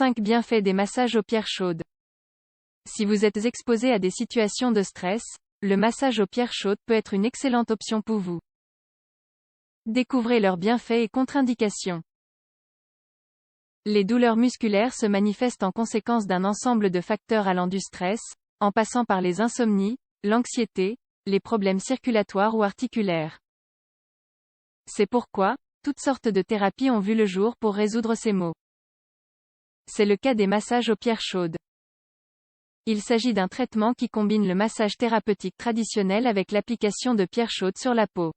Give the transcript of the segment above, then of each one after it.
5 bienfaits des massages aux pierres chaudes. Si vous êtes exposé à des situations de stress, le massage aux pierres chaudes peut être une excellente option pour vous. Découvrez leurs bienfaits et contre-indications. Les douleurs musculaires se manifestent en conséquence d'un ensemble de facteurs allant du stress, en passant par les insomnies, l'anxiété, les problèmes circulatoires ou articulaires. C'est pourquoi, toutes sortes de thérapies ont vu le jour pour résoudre ces maux. C'est le cas des massages aux pierres chaudes. Il s'agit d'un traitement qui combine le massage thérapeutique traditionnel avec l'application de pierres chaudes sur la peau.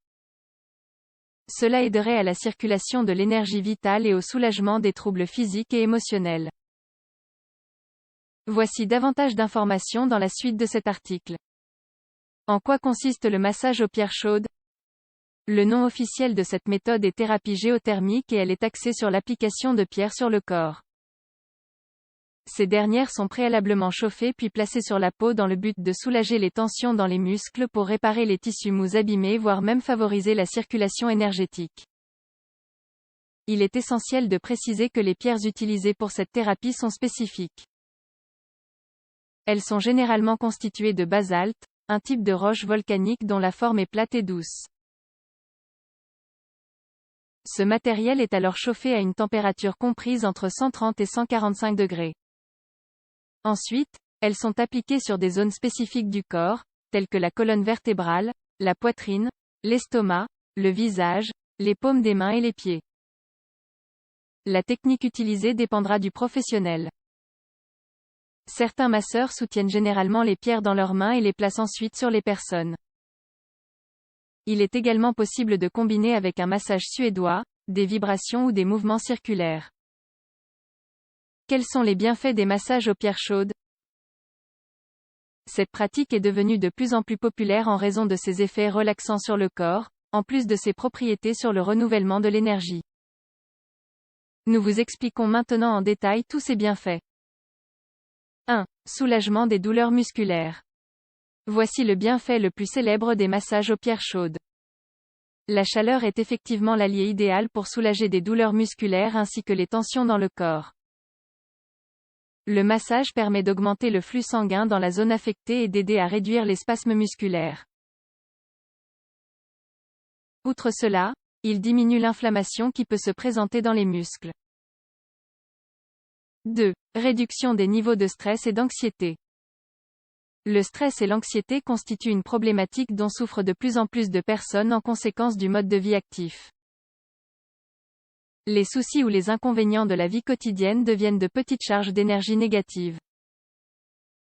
Cela aiderait à la circulation de l'énergie vitale et au soulagement des troubles physiques et émotionnels. Voici davantage d'informations dans la suite de cet article. En quoi consiste le massage aux pierres chaudes? Le nom officiel de cette méthode est thérapie géothermique et elle est axée sur l'application de pierres sur le corps. Ces dernières sont préalablement chauffées puis placées sur la peau dans le but de soulager les tensions dans les muscles pour réparer les tissus mous abîmés voire même favoriser la circulation énergétique. Il est essentiel de préciser que les pierres utilisées pour cette thérapie sont spécifiques. Elles sont généralement constituées de basalte, un type de roche volcanique dont la forme est plate et douce. Ce matériel est alors chauffé à une température comprise entre 130 et 145 degrés. Ensuite, elles sont appliquées sur des zones spécifiques du corps, telles que la colonne vertébrale, la poitrine, l'estomac, le visage, les paumes des mains et les pieds. La technique utilisée dépendra du professionnel. Certains masseurs soutiennent généralement les pierres dans leurs mains et les placent ensuite sur les personnes. Il est également possible de combiner avec un massage suédois, des vibrations ou des mouvements circulaires. Quels sont les bienfaits des massages aux pierres chaudes? Cette pratique est devenue de plus en plus populaire en raison de ses effets relaxants sur le corps, en plus de ses propriétés sur le renouvellement de l'énergie. Nous vous expliquons maintenant en détail tous ces bienfaits. 1. Soulagement des douleurs musculaires. Voici le bienfait le plus célèbre des massages aux pierres chaudes. La chaleur est effectivement l'allié idéal pour soulager des douleurs musculaires ainsi que les tensions dans le corps. Le massage permet d'augmenter le flux sanguin dans la zone affectée et d'aider à réduire les spasmes musculaires. Outre cela, il diminue l'inflammation qui peut se présenter dans les muscles. 2. Réduction des niveaux de stress et d'anxiété. Le stress et l'anxiété constituent une problématique dont souffrent de plus en plus de personnes en conséquence du mode de vie actif. Les soucis ou les inconvénients de la vie quotidienne deviennent de petites charges d'énergie négative.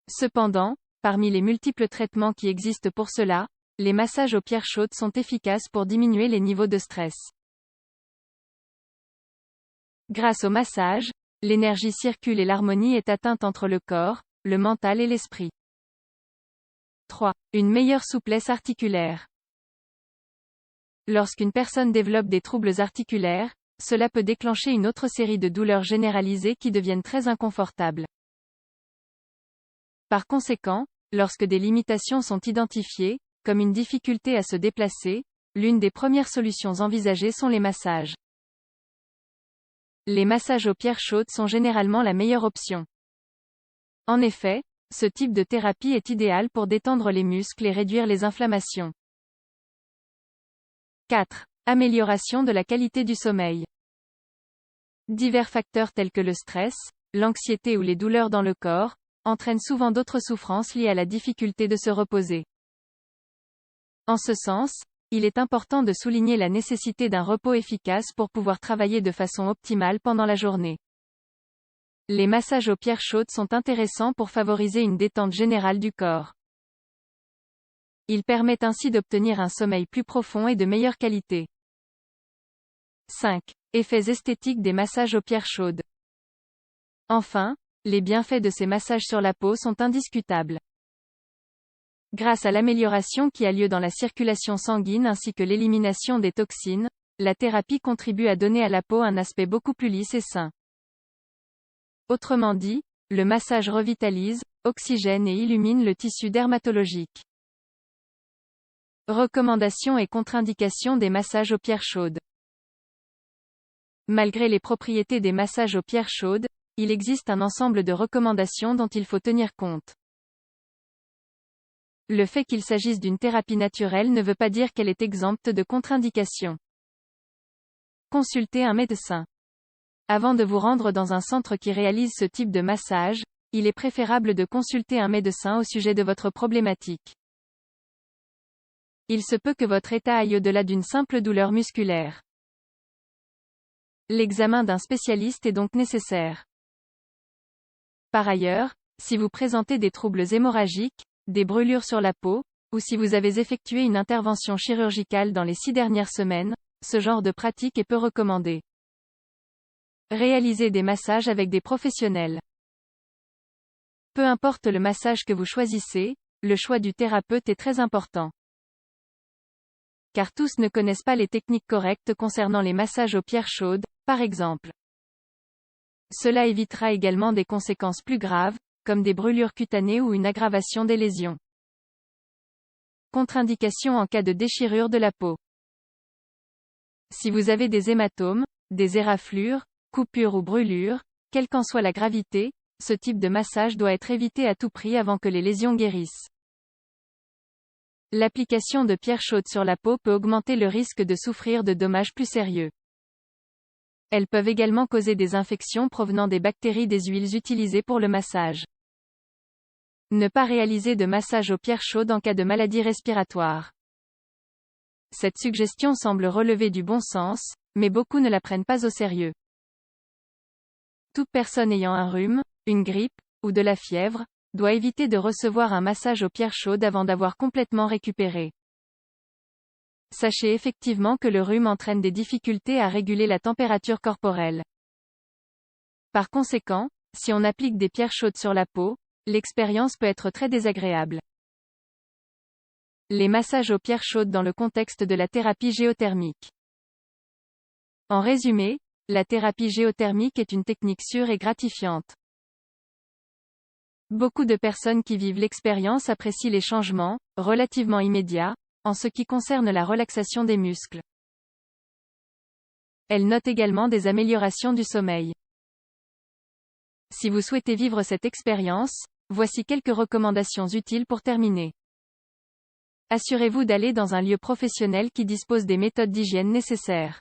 Cependant, parmi les multiples traitements qui existent pour cela, les massages aux pierres chaudes sont efficaces pour diminuer les niveaux de stress. Grâce au massage, l'énergie circule et l'harmonie est atteinte entre le corps, le mental et l'esprit. 3. Une meilleure souplesse articulaire. Lorsqu'une personne développe des troubles articulaires, cela peut déclencher une autre série de douleurs généralisées qui deviennent très inconfortables. Par conséquent, lorsque des limitations sont identifiées, comme une difficulté à se déplacer, l'une des premières solutions envisagées sont les massages. Les massages aux pierres chaudes sont généralement la meilleure option. En effet, ce type de thérapie est idéal pour détendre les muscles et réduire les inflammations. 4. Amélioration de la qualité du sommeil. Divers facteurs tels que le stress, l'anxiété ou les douleurs dans le corps, entraînent souvent d'autres souffrances liées à la difficulté de se reposer. En ce sens, il est important de souligner la nécessité d'un repos efficace pour pouvoir travailler de façon optimale pendant la journée. Les massages aux pierres chaudes sont intéressants pour favoriser une détente générale du corps. Ils permettent ainsi d'obtenir un sommeil plus profond et de meilleure qualité. 5. Effets esthétiques des massages aux pierres chaudes. Enfin, les bienfaits de ces massages sur la peau sont indiscutables. Grâce à l'amélioration qui a lieu dans la circulation sanguine ainsi que l'élimination des toxines, la thérapie contribue à donner à la peau un aspect beaucoup plus lisse et sain. Autrement dit, le massage revitalise, oxygène et illumine le tissu dermatologique. Recommandations et contre-indications des massages aux pierres chaudes. Malgré les propriétés des massages aux pierres chaudes, il existe un ensemble de recommandations dont il faut tenir compte. Le fait qu'il s'agisse d'une thérapie naturelle ne veut pas dire qu'elle est exempte de contre-indications. Consultez un médecin. Avant de vous rendre dans un centre qui réalise ce type de massage, il est préférable de consulter un médecin au sujet de votre problématique. Il se peut que votre état aille au-delà d'une simple douleur musculaire. L'examen d'un spécialiste est donc nécessaire. Par ailleurs, si vous présentez des troubles hémorragiques, des brûlures sur la peau, ou si vous avez effectué une intervention chirurgicale dans les 6 dernières semaines, ce genre de pratique est peu recommandé. Réalisez des massages avec des professionnels. Peu importe le massage que vous choisissez, le choix du thérapeute est très important. Car tous ne connaissent pas les techniques correctes concernant les massages aux pierres chaudes, par exemple. Cela évitera également des conséquences plus graves, comme des brûlures cutanées ou une aggravation des lésions. Contre-indication en cas de déchirure de la peau. Si vous avez des hématomes, des éraflures, coupures ou brûlures, quelle qu'en soit la gravité, ce type de massage doit être évité à tout prix avant que les lésions guérissent. L'application de pierres chaudes sur la peau peut augmenter le risque de souffrir de dommages plus sérieux. Elles peuvent également causer des infections provenant des bactéries des huiles utilisées pour le massage. Ne pas réaliser de massage aux pierres chaudes en cas de maladie respiratoire. Cette suggestion semble relever du bon sens, mais beaucoup ne la prennent pas au sérieux. Toute personne ayant un rhume, une grippe, ou de la fièvre, doit éviter de recevoir un massage aux pierres chaudes avant d'avoir complètement récupéré. Sachez effectivement que le rhume entraîne des difficultés à réguler la température corporelle. Par conséquent, si on applique des pierres chaudes sur la peau, l'expérience peut être très désagréable. Les massages aux pierres chaudes dans le contexte de la thérapie géothermique. En résumé, la thérapie géothermique est une technique sûre et gratifiante. Beaucoup de personnes qui vivent l'expérience apprécient les changements, relativement immédiats, en ce qui concerne la relaxation des muscles. Elles notent également des améliorations du sommeil. Si vous souhaitez vivre cette expérience, voici quelques recommandations utiles pour terminer. Assurez-vous d'aller dans un lieu professionnel qui dispose des méthodes d'hygiène nécessaires.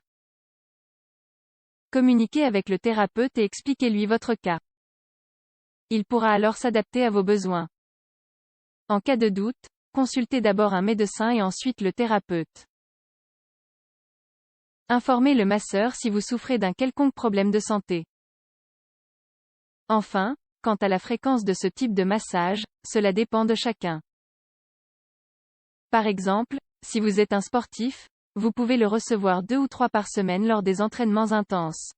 Communiquez avec le thérapeute et expliquez-lui votre cas. Il pourra alors s'adapter à vos besoins. En cas de doute, consultez d'abord un médecin et ensuite le thérapeute. Informez le masseur si vous souffrez d'un quelconque problème de santé. Enfin, quant à la fréquence de ce type de massage, cela dépend de chacun. Par exemple, si vous êtes un sportif, vous pouvez le recevoir 2 ou 3 par semaine lors des entraînements intenses.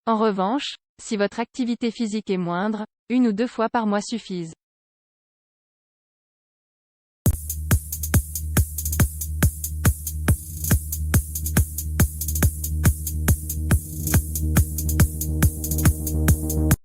En revanche, si votre activité physique est moindre, 1 ou 2 fois par mois suffisent.